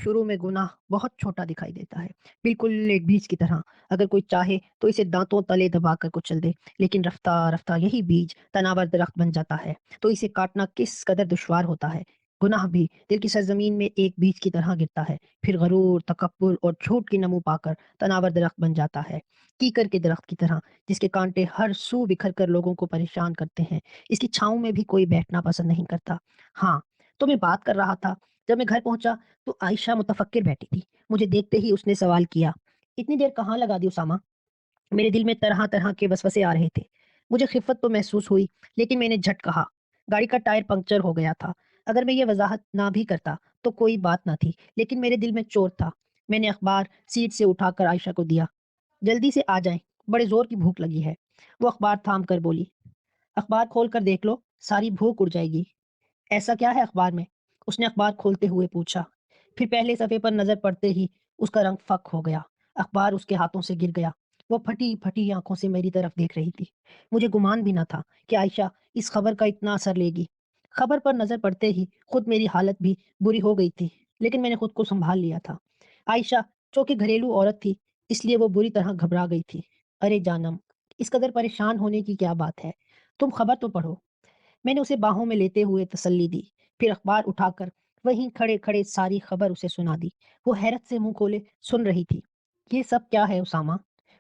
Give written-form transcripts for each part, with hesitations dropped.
شروع میں گناہ بہت چھوٹا دکھائی دیتا ہے، بالکل ایک بیج کی طرح۔ اگر کوئی چاہے تو اسے دانتوں تلے دبا کر کچل دے، لیکن رفتہ رفتہ یہی بیج تناور درخت بن جاتا ہے۔ تو اسے کاٹنا کس قدر دشوار ہوتا ہے۔ گناہ بھی دل کی سرزمین میں ایک بیج کی طرح گرتا ہے، پھر غرور، تکبر اور جھوٹ کی نمو پا کر تناور درخت بن جاتا ہے، کیکر کے درخت کی طرح، جس کے کانٹے ہر سو بکھر کر لوگوں کو پریشان کرتے ہیں۔ اس کی چھاؤں میں بھی کوئی بیٹھنا پسند نہیں کرتا۔ ہاں، تو میں بات کر رہا تھا، جب میں گھر پہنچا تو عائشہ متفکر بیٹھی تھی۔ مجھے دیکھتے ہی اس نے سوال کیا، اتنی دیر کہاں لگا دی اسامہ؟ میرے دل میں طرح طرح کے وسوسے آ رہے تھے۔ مجھے خفت تو محسوس ہوئی، لیکن میں نے جھٹ کہا، گاڑی کا ٹائر پنکچر ہو گیا تھا۔ اگر میں یہ وضاحت نہ بھی کرتا تو کوئی بات نہ تھی، لیکن میرے دل میں چور تھا۔ میں نے اخبار سیٹ سے اٹھا کر عائشہ کو دیا۔ جلدی سے آ جائیں، بڑے زور کی بھوک لگی ہے۔ وہ اخبار تھام کر بولی، اخبار کھول کر دیکھ لو، ساری بھوک اڑ جائے گی۔ ایسا کیا ہے اخبار میں؟ اس نے اخبار کھولتے ہوئے پوچھا۔ پھر پہلے صفحے پر نظر پڑتے ہی اس کا رنگ فک ہو گیا۔ اخبار اس کے ہاتھوں سے گر گیا۔ وہ پھٹی پھٹی آنکھوں سے میری طرف دیکھ رہی تھی۔ مجھے گمان بھی نہ تھا کہ عائشہ اس خبر کا اتنا اثر لے گی۔ خبر پر نظر پڑتے ہی خود میری حالت بھی بری ہو گئی تھی، لیکن میں نے خود کو سنبھال لیا تھا۔ عائشہ چونکہ گھریلو عورت تھی، اس لیے وہ بری طرح گھبرا گئی تھی۔ ارے جانم، اس قدر پریشان ہونے کی کیا بات ہے؟ تم خبر تو پڑھو۔ میں نے اسے باہوں میں لیتے ہوئے تسلی دی، پھر اخبار اٹھا کر وہیں کھڑے کھڑے ساری خبر اسے سنا دی۔ وہ حیرت سے منہ کھولے سن رہی تھی۔ یہ سب کیا ہے اسامہ؟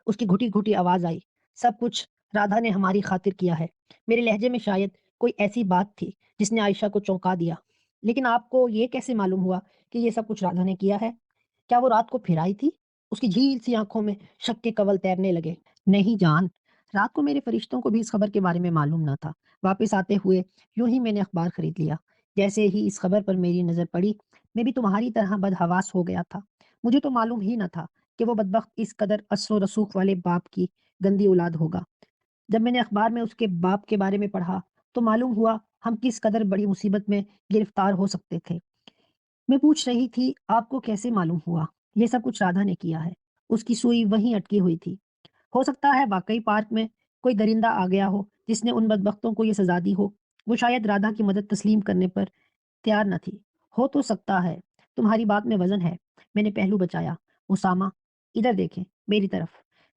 اس کی گھٹی گھٹی آواز آئی۔ سب کچھ رادھا نے ہماری خاطر کیا ہے۔ میرے لہجے میں شاید کوئی ایسی بات تھی جس نے عائشہ کو چونکا دیا۔ لیکن آپ کو یہ کیسے معلوم ہوا کہ یہ سب کچھ رادھا نے کیا ہے؟ کیا وہ رات کو پھر آئی تھی؟ اس کی جھیل سی آنکھوں میں شک کے کنول تیرنے لگے۔ نہیں جان، رات کو میرے فرشتوں کو بھی اس خبر کے بارے میں معلوم نہ تھا۔ واپس آتے ہوئے یوں ہی میں نے اخبار خرید لیا۔ جیسے ہی اس خبر پر میری نظر پڑی، میں بھی تمہاری طرح بدحواس ہو گیا تھا۔ مجھے تو معلوم ہی نہ تھا کہ وہ بدبخت اس قدر اثر و رسوخ والے باپ کی گندی اولاد ہوگا۔ جب میں نے اخبار میں اس کے باپ کے بارے میں پڑھا تو معلوم ہوا ہم کس قدر بڑی مصیبت میں گرفتار ہو سکتے تھے۔ میں پوچھ رہی تھی، آپ کو کیسے معلوم ہوا یہ سب کچھ رادھا نے کیا ہے؟ اس کی سوئی وہیں اٹکی ہوئی تھی۔ ہو سکتا ہے واقعی پارک میں کوئی درندہ آ گیا ہو جس نے ان بدبختوں کو یہ سزا دی ہو۔ وہ شاید رادھا کی مدد تسلیم کرنے پر تیار نہ تھی۔ ہو تو سکتا ہے، تمہاری بات میں وزن ہے۔ میں نے پہلو بچایا۔ اسامہ، ادھر دیکھیں، میری طرف۔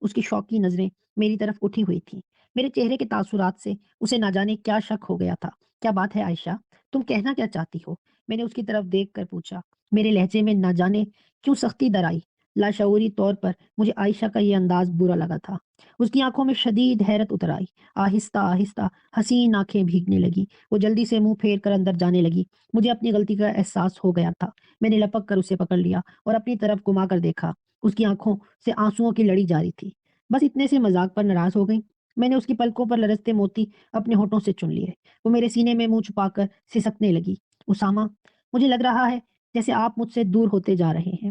اس کی شوقی نظریں میری طرف اٹھی ہوئی تھیں۔ میرے چہرے کے تاثرات سے اسے نہ جانے کیا شک ہو گیا تھا۔ کیا بات ہے عائشہ؟ تم کہنا کیا چاہتی ہو؟ میں نے اس کی طرف دیکھ کر پوچھا۔ میرے لہجے میں نہ جانے کیوں سختی در آئی۔ لاشعوری طور پر مجھے عائشہ کا یہ انداز برا لگا تھا۔ اس کی آنکھوں میں شدید حیرت اتر آئی۔ آہستہ آہستہ حسین آنکھیں بھیگنے لگی۔ وہ جلدی سے منہ پھیر کر اندر جانے لگی۔ مجھے اپنی غلطی کا احساس ہو گیا تھا۔ میں نے لپک کر اسے پکڑ لیا اور اپنی طرف گھما کر دیکھا۔ اس کی آنکھوں سے آنسوؤں کی لڑی جاری تھی۔ بس اتنے سے مذاق پر ناراض ہو گئی؟ میں نے اس کی پلکوں پر لرزتے موتی اپنے ہونٹوں سے چن لیے۔ وہ میرے سینے میں منہ چھپا کر سسکنے لگی۔ اسامہ، مجھے لگ رہا ہے جیسے آپ مجھ سے دور ہوتے جا رہے ہیں۔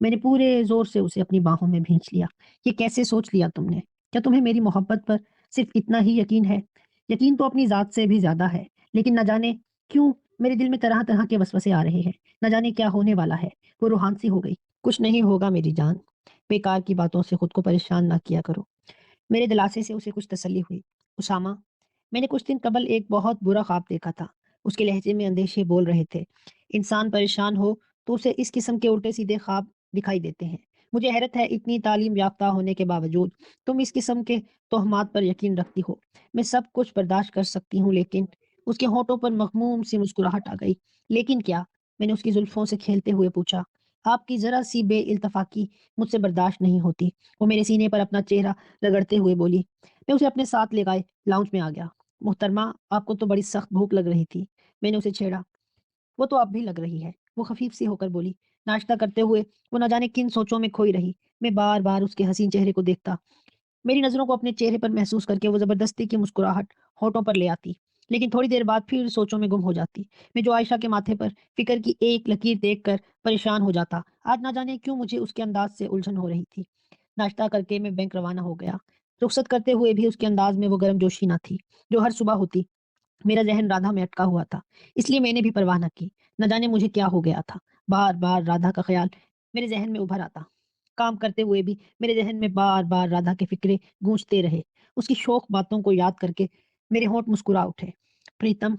میں نے پورے زور سے اسے اپنی باہوں میں بھینچ لیا۔ یہ کیسے سوچ لیا تم نے؟ کیا تمہیں میری محبت پر صرف اتنا ہی یقین ہے؟ یقین تو اپنی ذات سے بھی زیادہ ہے، لیکن نہ جانے کیوں میرے دل میں طرح طرح کے وسوسے آ رہے ہیں۔ نہ جانے کیا ہونے والا ہے۔ وہ روحان سی ہو گئی۔ کچھ نہیں ہوگا میری جان، بیکار کی باتوں سے خود کو پریشان نہ کیا کرو۔ میرے دلاسے سے اسے کچھ تسلی ہوئی۔ اسامہ، میں نے کچھ دن قبل ایک بہت برا خواب دیکھا تھا۔ اس کے لہجے میں اندیشے بول رہے تھے۔ انسان پریشان ہو تو اسے اس قسم کے الٹے سیدھے خواب دکھائی دیتے ہیں۔ مجھے حیرت ہے، اتنی تعلیم یافتہ ہونے کے باوجود تم اس قسم کے توہمات پر یقین رکھتی ہو۔ میں سب کچھ برداشت کر سکتی ہوں، لیکن اس کے ہونٹوں پر مغموم سی مسکراہٹ آ گئی۔ لیکن کیا؟ میں نے اس کی زلفوں سے کھیلتے ہوئے پوچھا۔ آپ کی ذرا سی بے التفاقی مجھ سے برداشت نہیں ہوتی۔ وہ میرے سینے پر اپنا چہرہ رگڑتے ہوئے بولی۔ میں اسے اپنے ساتھ لے گئے لاؤنج میں آ گیا۔ محترمہ، آپ کو تو بڑی سخت بھوک لگ رہی تھی۔ میں نے اسے چھیڑا۔ وہ تو اب بھی لگ رہی ہے، وہ خفیف سی ہو کر بولی۔ ناشتہ کرتے ہوئے وہ نہ جانے کن سوچوں میں کھوئی رہی۔ میں بار بار اس کے حسین چہرے کو دیکھتا، میری نظروں کو اپنے چہرے پر محسوس کر کے وہ زبردستی کی مسکراہٹ ہونٹوں پر لے آتی، لیکن تھوڑی دیر بعد پھر سوچوں میں گم ہو جاتی۔ میں جو عائشہ کے ماتھے پر فکر کی ایک لکیر دیکھ کر پریشان ہو جاتا۔ آج نہ جانے کیوں مجھے اس کے انداز سے الجھن ہو رہی تھی۔ ناشتہ کر کے میں بینک روانہ ہو گیا۔ رخصت کرتے ہوئے بھی اس کے انداز میں وہ گرم جوشی نہ تھی جو ہر صبح ہوتی۔ میرا ذہن رادھا میں اٹکا ہوا تھا، اس لیے میں نے بھی پرواہ نہ کی۔ نہ جانے مجھے کیا ہو گیا تھا۔ بار بار رادھا کا خیال میرے ذہن میں ابھر آتا۔ کام کرتے ہوئے بھی میرے ذہن میں بار بار رادھا کے فکرے گونجتے رہے۔ اس کی شوخ باتوں کو یاد کر کے میرے ہونٹ مسکرا اٹھے۔ پریتم،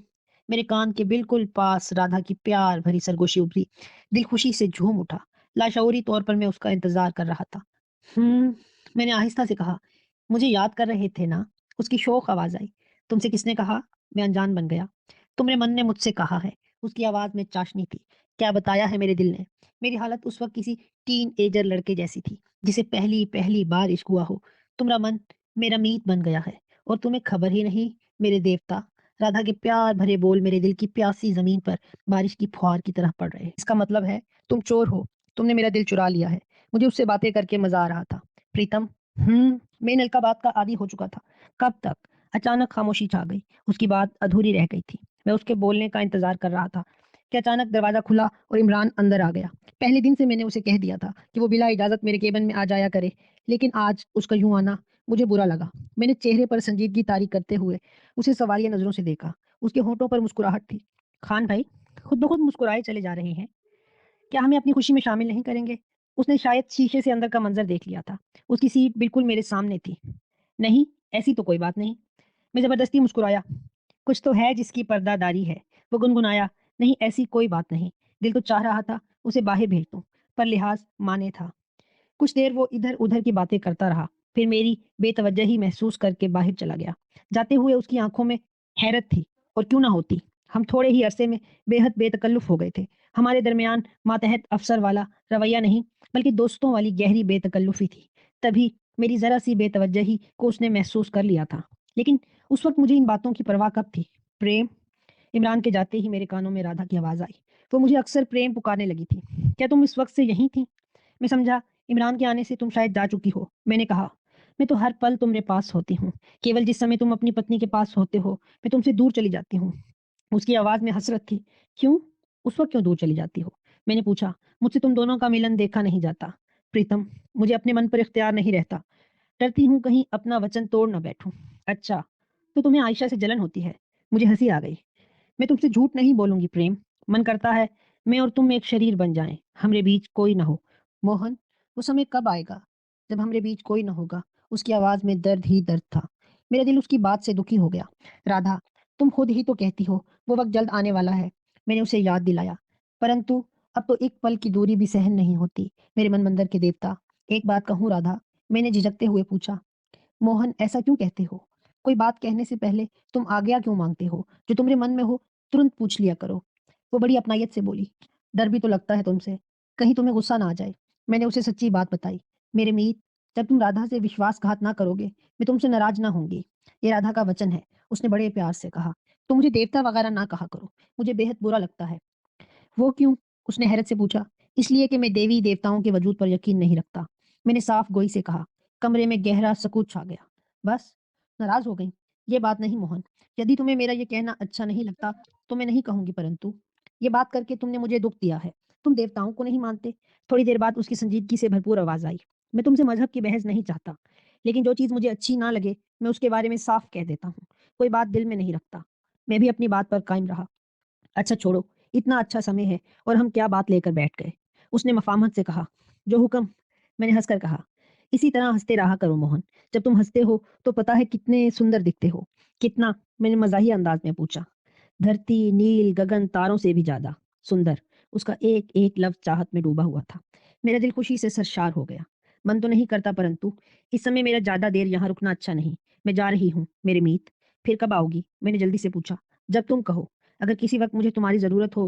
میرے کان کے بالکل پاس رادھا کی پیار بھری سرگوشی ابھری۔ دل خوشی سے جھوم اٹھا۔ لاشعوری طور پر میں اس کا انتظار کر رہا تھا۔ میں نے آہستہ سے کہا، مجھے یاد کر رہے تھے نا؟ اس کی شوق آواز آئی۔ تم سے کس نے کہا؟ میں انجان بن گیا۔ تمہارے من نے مجھ سے کہا ہے۔ اس کی آواز میں چاشنی تھی۔ کیا بتایا ہے میرے دل نے؟ میری حالت اس وقت کسی ٹین ایجر لڑکے جیسی تھی جسے پہلی پہلی بار عشق ہوا ہو۔ تمہارا من میرا میت بن گیا ہے اور تمہیں خبر ہی نہیں میرے دیوتا۔ رادھا کے پیار بھرے بول میرے دل کی پیاسی زمین پر بارش کی پھوار کی طرح پڑ رہے۔ اس کا مطلب ہے تم چور ہو، تم نے میرا دل چرا لیا ہے۔ مجھے اس سے باتیں کر کے مزہ آ رہا تھا۔ پریتم، میں نلکا بات کا عادی ہو چکا تھا۔ کب تک؟ اچانک خاموشی چھا گئی۔ اس کی بات ادھوری رہ گئی تھی۔ میں اس کے بولنے کا انتظار کر رہا تھا کہ اچانک دروازہ کھلا اور عمران اندر آ گیا۔ پہلے دن سے میں نے اسے کہہ دیا تھا کہ وہ بلا اجازت میرے کیبن میں آ جایا کرے، لیکن آج اس کا یوں آنا مجھے برا لگا۔ میں نے چہرے پر سنجیدگی طاری کرتے ہوئے اسے سوالیہ نظروں سے دیکھا۔ اس کے ہونٹوں پر مسکراہٹ تھی۔ خان بھائی خود بخود مسکرائے چلے جا رہے ہیں، کیا ہمیں اپنی خوشی میں شامل نہیں کریں گے؟ اس نے شاید شیشے سے اندر کا منظر دیکھ لیا تھا۔ اس کی سیٹ بالکل میرے سامنے تھی۔ نہیں، ایسی تو کوئی بات نہیں۔ میں زبردستی مسکرایا۔ کچھ تو ہے جس کی پردہ داری ہے۔ وہ گنگنایا، نہیں ایسی کوئی بات نہیں۔ دل تو چاہ رہا تھا اسے باہر بھیج دوں، پر لحاظ مانے تھا۔ کچھ دیر وہ ادھر ادھر کی باتیں کرتا رہا، پھر میری بے توجہی محسوس کر کے باہر چلا گیا۔ جاتے ہوئے اس کی آنکھوں میں حیرت تھی، اور کیوں نہ ہوتی۔ ہم تھوڑے ہی عرصے میں بے حد بے تکلف ہو گئے تھے۔ ہمارے درمیان ماتحت افسر والا رویہ نہیں، بلکہ دوستوں والی گہری بے تکلفی تھی۔ تبھی میری ذرا سی بے توجہی کو اس نے محسوس کر لیا تھا، لیکن اس وقت مجھے ان باتوں کی پرواہ کب تھی؟ پریم! عمران کے جاتے ہی میرے کانوں میں رادھا کی آواز آئی۔ وہ مجھے اکثر پریم پکارنے لگی تھی۔ کیا تم اس وقت سے یہیں تھی؟ میں سمجھا عمران کے آنے سے تم شاید جا چکی ہو۔ میں نے کہا، میں تو ہر پل تمہارے پاس ہوتی ہوں، کیول جس سمے تم اپنی پتنی کے پاس ہوتے ہو میں تم سے دور چلی جاتی ہوں۔ اس کی آواز میں حسرت تھی۔ کیوں؟ اس وقت کیوں دور چلی جاتی ہو؟ میں نے پوچھا۔ مجھ سے تم دونوں کا ملن دیکھا نہیں جاتا پریتم، مجھے اپنے من پر اختیار نہیں رہتا۔ ڈرتی ہوں کہیں اپنا وچن توڑ نہ بیٹھوں۔ اچھا، تو تمہیں عائشہ سے جلن ہوتی ہے؟ مجھے ہنسی آ گئی۔ میں تم سے جھوٹ نہیں بولوں گی پریم، من کرتا ہے میں اور تم ایک شریر بن جائیں، ہمارے بیچ کوئی نہ ہو۔ موہن، وہ سمے کب آئے گا جب ہمارے بیچ کوئی نہ ہوگا؟ اس کی آواز میں درد ہی درد تھا۔ میرا دل اس کی بات سے دکھی ہو گیا۔ رادھا، تم خود ہی تو کہتی ہو وہ وقت جلد آنے والا ہے۔ میں نے اسے یاد دلایا۔ پرنتو اب تو ایک پل کی دوری بھی سہن نہیں ہوتی میرے من مندر کے دیوتا۔ ایک بات کہوں رادھا؟ میں نے جھجکتے ہوئے پوچھا۔ موہن، ایسا کیوں کہتے ہو؟ کوئی بات کہنے سے پہلے تم آگیا کیوں مانگتے ہو؟ جو تمہارے من میں ہو ترنت پوچھ لیا کرو۔ وہ بڑی اپنائیت سے بولی۔ ڈر بھی تو لگتا ہے تم سے، کہیں تمہیں غصہ نہ آ جائے۔ میں نے اسے سچی بات بتائی۔ میرے میت، جب تم رادھا سے وشواس گھات نہ کرو گے میں تم سے ناراض نہ ہوں گی۔ یہ رادھا کا وچن ہے۔ اس نے بڑے پیار سے کہا۔ تم مجھے دیوتا وغیرہ نہ کہا کرو، مجھے بے حد برا لگتا ہے۔ وہ کیوں؟ اس نے حیرت سے پوچھا۔ اس لیے کہ میں دیوی دیوتاؤں کے وجود پر یقین نہیں رکھتا۔ میں نے صاف گوئی سے کہا۔ کمرے میں گہرا سکوت چھا گیا۔ بس ناراض ہو گئی؟ یہ بات نہیں موہن، یدی تمہیں میرا یہ کہنا اچھا نہیں لگتا تو میں نہیں کہوں گی، پرنتو یہ بات کر کے تم نے مجھے دکھ دیا ہے۔ تم دیوتاؤں کو نہیں مانتے؟ تھوڑی دیر بعد اس کی سنجیدگی سے بھرپور آواز آئی۔ میں تم سے مذہب کی بحث نہیں چاہتا، لیکن جو چیز مجھے اچھی نہ لگے میں اس کے بارے میں صاف کہہ دیتا ہوں، کوئی بات دل میں نہیں رکھتا۔ میں بھی اپنی بات پر قائم رہا۔ اچھا چھوڑو، اتنا اچھا سمے ہے اور ہم کیا بات لے کر بیٹھ گئے؟ اس نے مفاہمت سے کہا۔ جو حکم، میں نے ہنس کر کہا۔ اسی طرح ہنستے رہا کرو موہن، جب تم ہنستے ہو تو پتا ہے کتنے سندر دکھتے ہو۔ کتنا؟ میں نے مزاحیہ انداز میں پوچھا۔ دھرتی، نیل، گگن، تاروں سے بھی زیادہ سندر۔ اس کا ایک ایک لفظ چاہت میں ڈوبا ہوا تھا۔ میرا دل خوشی سے سرشار ہو گیا۔ من تو نہیں کرتا، پرنتو اس سمے میرا زیادہ دیر یہاں رکنا اچھا نہیں۔ میں جا رہی ہوں میرے میت۔ پھر کب آؤ گی؟ میں نے جلدی سے پوچھا۔ جب تم کہو۔ اگر کسی وقت مجھے تمہاری ضرورت ہو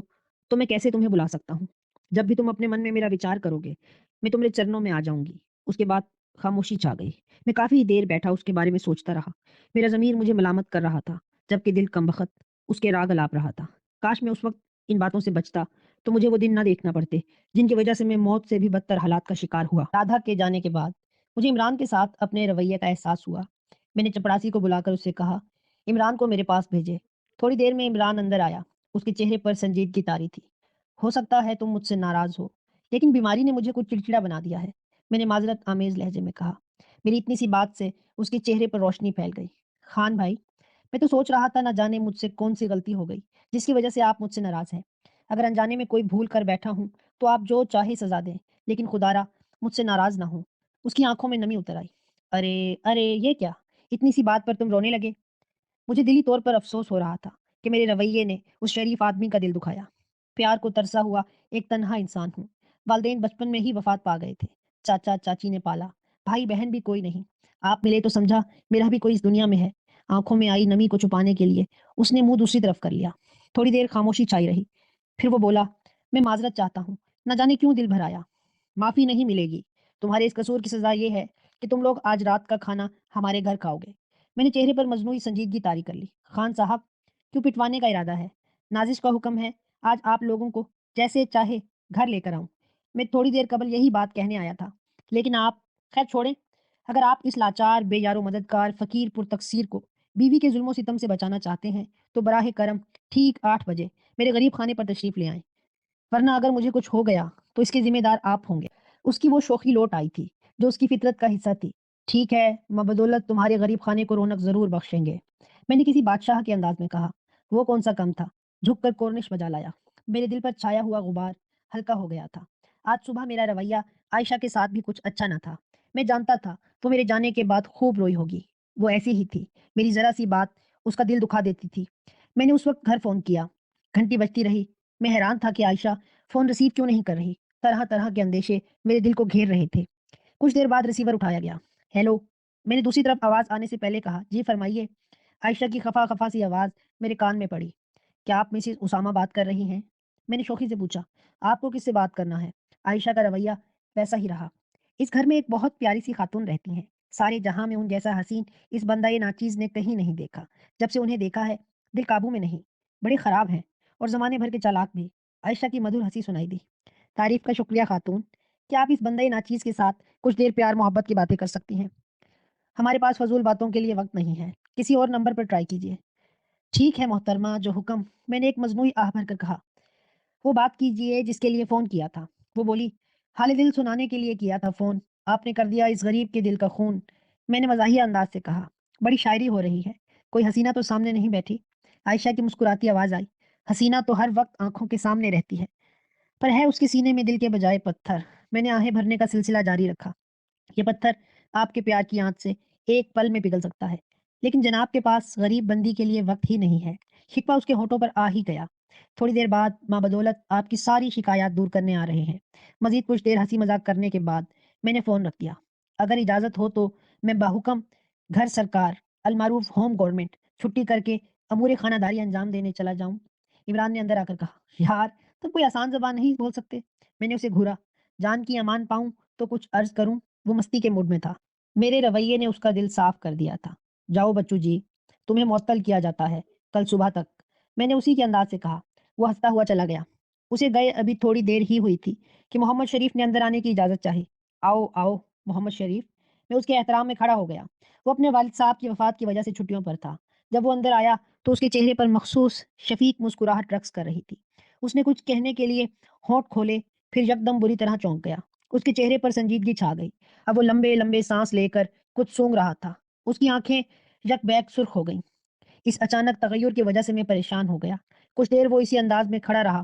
تو میں کیسے تمہیں بلا سکتا ہوں؟ جب بھی تم اپنے من میں میرا وچار کرو گے میں تمہارے چرنوں میں آ جاؤں گی۔ اس کے بعد خاموشی چھا گئی۔ میں کافی دیر بیٹھا اس کے بارے میں سوچتا رہا۔ میرا ضمیر مجھے ملامت کر رہا تھا، جبکہ دل کم بخت اس کے راگ الاپ رہا تھا۔ کاش میں اس وقت ان باتوں سے بچتا تو مجھے وہ دن نہ دیکھنا پڑتے جن کی وجہ سے میں موت سے بھی بدتر حالات کا شکار ہوا۔ رادھا کے جانے کے بعد مجھے عمران کے ساتھ اپنے رویے کا احساس ہوا۔ میں نے چپڑاسی کو بلا کر اس سے کہا، عمران کو میرے پاس بھیجے۔ تھوڑی دیر میں عمران اندر آیا۔ اس کے چہرے پر سنجیدگی طاری تھی۔ ہو سکتا ہے تم مجھ سے ناراض ہو، لیکن بیماری نے مجھے کچھ چڑچڑا بنا دیا ہے، میں نے معذرت آمیز لہجے میں کہا۔ میری اتنی سی بات سے اس کے چہرے پر روشنی پھیل گئی۔ خان بھائی، میں تو سوچ رہا تھا نہ جانے مجھ سے کون سی غلطی ہو گئی جس کی وجہ سے آپ مجھ سے ناراض ہیں۔ اگر انجانے میں کوئی بھول کر بیٹھا ہوں تو آپ جو چاہے سزا دیں، لیکن خدارا مجھ سے ناراض نہ ہوں۔ اس کی آنکھوں میں نمی اتر آئی۔ ارے ارے، یہ کیا؟ اتنی سی بات پر تم رونے لگے؟ مجھے دلی طور پر افسوس ہو رہا تھا کہ میرے رویے نے اس شریف آدمی کا دل دکھایا۔ پیار کو ترسا ہوا ایک تنہا انسان ہوں۔ والدین بچپن میں ہی وفات پا گئے تھے۔ چاچا چاچی نے پالا۔ بھائی بہن بھی کوئی نہیں۔ آپ ملے تو سمجھا میرا بھی کوئی اس دنیا میں ہے۔ آنکھوں میں آئی نمی کو چھپانے کے لیے اس نے منہ دوسری طرف کر لیا۔ تھوڑی دیر خاموشی چھائی رہی، پھر وہ بولا، میں معذرت چاہتا ہوں، نہ جانے کیوں دل بھر آیا۔ معافی نہیں ملے گی، تمہارے اس قصور کی سزا یہ ہے کہ تم لوگ آج رات کا کھانا ہمارے گھر کھاؤ گے۔ میں نے چہرے پر مجنونی سنجیدگی طاری کر لی۔ خان صاحب، کیوں پٹوانے کا ارادہ ہے؟ نازش کا حکم ہے، آج آپ لوگوں کو جیسے چاہے گھر لے کر آؤں۔ میں تھوڑی دیر قبل یہی بات کہنے آیا تھا، لیکن آپ، خیر چھوڑیں۔ اگر آپ اس لاچار بے یار و مددگار فقیر پر تقصیر کو بیوی کے ظلم و ستم سے بچانا چاہتے ہیں تو براہ کرم ٹھیک 8 بجے میرے غریب خانے پر تشریف لے آئیں، ورنہ اگر مجھے کچھ ہو گیا تو اس کے ذمہ دار آپ ہوں گے۔ اس کی وہ شوخی لوٹ آئی تھی جو اس کی فطرت کا حصہ تھی۔ ٹھیک ہے، میں بدولت تمہارے غریب خانے کو رونق ضرور بخشیں گے، میں نے کسی بادشاہ کے انداز میں کہا۔ وہ کون سا کم تھا، جھک کر کورنش بجا لایا۔ میرے دل پر چھایا ہوا غبار ہلکا ہو گیا تھا۔ آج صبح میرا رویہ عائشہ کے ساتھ بھی کچھ اچھا نہ تھا۔ میں جانتا تھا وہ میرے جانے کے بعد خوب روئی ہوگی۔ وہ ایسی ہی تھی، میری ذرا سی بات اس کا دل دکھا دیتی تھی۔ میں نے اس وقت گھر فون کیا، گھنٹی بجتی رہی۔ میں حیران تھا کہ عائشہ فون ریسیو کیوں نہیں کر رہی۔ طرح طرح کے اندیشے میرے دل کو گھیر رہے تھے۔ کچھ دیر بعد ریسیور اٹھایا گیا۔ ہیلو، میں نے دوسری طرف آواز آنے سے پہلے کہا، جی فرمائیے۔ عائشہ کی خفا خفا سی آواز میرے کان میں پڑی۔ کیا آپ مسز اسامہ بات کر رہی ہیں؟ میں نے شوخی سے پوچھا۔ آپ کو کس سے بات کرنا ہے؟ عائشہ کا رویہ ویسا ہی رہا۔ اس گھر میں ایک بہت پیاری سی خاتون رہتی ہیں، سارے جہاں میں ان جیسا حسین اس بندہ ناچیز نے کہیں نہیں دیکھا۔ جب سے انہیں دیکھا ہے دل قابو میں نہیں، بڑے خراب ہیں اور زمانے بھر کے چالاک بھی۔ عائشہ کی مدھر ہنسی سنائی دی۔ تعریف کا شکریہ خاتون، کیا آپ اس بندہ ناچیز کے ساتھ کچھ دیر پیار محبت کی باتیں کر سکتی ہیں؟ ہمارے پاس فضول باتوں کے لیے وقت نہیں ہے، کسی اور نمبر پر ٹرائی کیجیے۔ ٹھیک ہے محترمہ، جو حکم، میں نے ایک مجموعی آہ بھر کر کہا۔ وہ بات کیجیے جس کے لیے فون کیا تھا۔ وہ بولی، حال دل سنانے کے لیے کیا تھا فون، آپ نے کر دیا اس غریب کے دل کا خون۔ میں نے مزاحیہ انداز سے کہا، بڑی شاعری ہو رہی ہے، کوئی حسینہ تو سامنے نہیں بیٹھی؟ عائشہ کی مسکراتی آواز آئی، حسینہ تو ہر وقت آنکھوں کے سامنے رہتی ہے، پر ہے اس کے سینے میں دل کے بجائے پتھر۔ میں نے آہیں بھرنے کا سلسلہ جاری رکھا۔ یہ پتھر آپ کے پیار کی آنچ سے ایک پل میں پگھل سکتا ہے، لیکن جناب کے پاس غریب بندی کے لیے وقت ہی نہیں ہے۔ شکوہ اس کے ہونٹوں پر آ ہی گیا۔ تھوڑی دیر بعد ماں بدولت آپ کی ساری شکایات دور کرنے آ رہے ہیں۔ مزید کچھ دیر ہنسی مذاق کرنے کے بعد میں نے فون رکھ دیا۔ اگر اجازت ہو تو میں باحکم گھر سرکار المعروف ہوم گورنمنٹ چھٹی کر کے امور خانہ داری انجام دینے چلا جاؤں۔ عمران نے اندر آ کر کہا، یار تم کوئی آسان زبان نہیں بول سکتے؟ میں نے اسے گھورا، جان کی امان پاؤں تو کچھ عرض کروں۔ وہ مستی کے موڈ میں تھا۔ میرے رویے نے اس کا دل صاف کر دیا تھا۔ جاؤ بچو جی، تمہیں معطل کیا جاتا ہے کل صبح تک، میں نے اسی کے انداز سے کہا۔ وہ ہنستا ہوا چلا گیا۔ اسے گئے ابھی تھوڑی دیر ہی ہوئی تھی کہ محمد شریف نے اندر آنے کی اجازت چاہی۔ آؤ آؤ محمد شریف، میں اس کے احترام میں کھڑا ہو گیا۔ وہ اپنے والد صاحب کی وفات کی وجہ سے چھٹیوں پر تھا۔ جب وہ اندر آیا تو اس کے چہرے پر مخصوص شفیق مسکراہٹ رقص کر رہی تھی۔ اس نے کچھ کہنے کے لیے ہونٹ کھولے، پھر یکدم بری طرح چونک گیا۔ اس کے چہرے پر سنجیدگی چھا گئی۔ اب وہ لمبے لمبے سانس لے کر کچھ سونگ رہا تھا۔ اس کی آنکھیں یک بیک سرخ ہو گئیں۔ اس اچانک تغیر کی وجہ سے میں پریشان ہو گیا۔ کچھ دیر وہ اسی انداز میں کھڑا رہا۔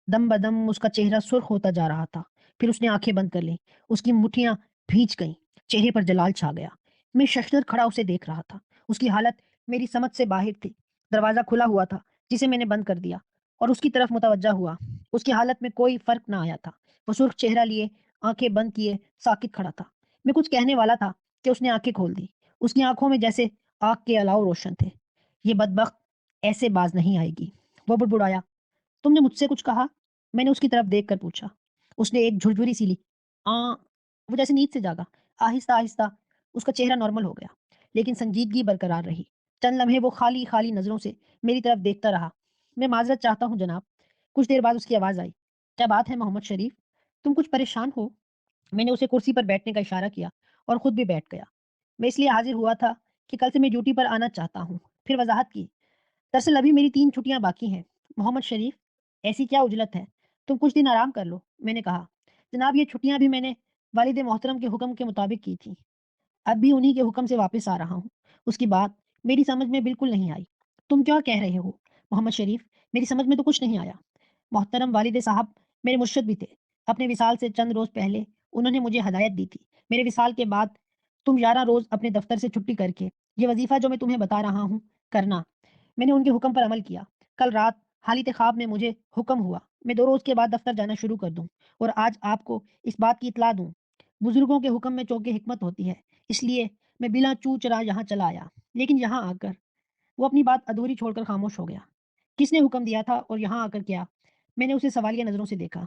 دم بدم اس کا چہرہ سرخ ہوتا جا رہا تھا۔ پھر اس نے آنکھیں بند کر لیں۔ اس کی مٹھیاں بھیج گئیں، چہرے پر جلال چھا گیا۔ میں ششدر کھڑا اسے دیکھ رہا تھا۔ اس کی حالت میری سمجھ سے باہر تھی۔ دروازہ کھلا ہوا تھا جسے میں نے بند کر دیا اور اس کی طرف متوجہ ہوا۔ اس کی حالت میں کوئی فرق نہ آیا تھا۔ وہ سرخ چہرہ لیے، آنکھیں بند کیے ساکت کھڑا تھا۔ میں کچھ کہنے والا تھا کہ اس نے آنکھیں کھول دی۔ اس کی آنکھوں میں جیسے آگ کے الاؤ روشن تھے۔ یہ بدبخت ایسے باز نہیں آئے گی۔ وہ بڑبڑایا، تم نے مجھ سے کچھ کہا؟ میں نے اس کی طرف دیکھ کر پوچھا۔ اس نے ایک جھرجھری سی لی۔ وہ جیسے نیند سے جاگا۔ آہستہ آہستہ اس کا چہرہ نارمل ہو گیا، لیکن سنجیدگی برقرار رہی۔ چند لمحے وہ خالی خالی نظروں سے میری طرف دیکھتا رہا۔ میں معذرت چاہتا ہوں جناب۔ کچھ دیر بعد اس کی آواز آئی، کیا بات ہے محمد شریف، تم کچھ پریشان ہو؟ میں نے اسے کرسی پر بیٹھنے کا اشارہ کیا اور خود بھی بیٹھ گیا۔ میں اس لیے حاضر ہوا تھا کہ کل سے میں ڈیوٹی پر آنا چاہتا ہوں۔ پھر وضاحت کی، دراصل ابھی میری 3 چھٹیاں باقی ہیں۔ محمد شریف، ایسی کیا عجلت ہے، تم کچھ دن آرام کر لو۔ میں نے کہا، جناب یہ چھٹیاں بھی میں نے والد محترم کے حکم کے مطابق کی تھیں، اب بھی انہی کے حکم سے واپس آ رہا ہوں۔ اس کی بات میری سمجھ میں بالکل نہیں آئی۔ تم کیا کہہ رہے ہو محمد شریف؟ میری سمجھ میں تو کچھ نہیں آیا۔ محترم والد صاحب میرے مرشد بھی تھے۔ اپنے وصال سے چند روز پہلے انہوں نے مجھے ہدایت دی تھی، میرے وصال کے بعد تم 11 روز اپنے دفتر سے چھٹی کر کے یہ وظیفہ جو میں تمہیں بتا رہا ہوں کرنا۔ میں نے ان کے حکم پر عمل کیا۔ کل رات حالت خواب میں مجھے حکم ہوا میں 2 روز کے بعد دفتر جانا شروع کر دوں اور آج آپ کو اس بات کی اطلاع دوں۔ بزرگوں کے حکم میں چونکہ حکمت ہوتی ہے، اس لیے میں بلا چوں چرا یہاں چلا آیا۔ لیکن یہاں آ کر وہ اپنی بات ادھوری چھوڑ کر خاموش ہو گیا۔ کس نے حکم دیا تھا اور یہاں آ کر کیا؟ میں نے اسے سوالیہ نظروں سے دیکھا۔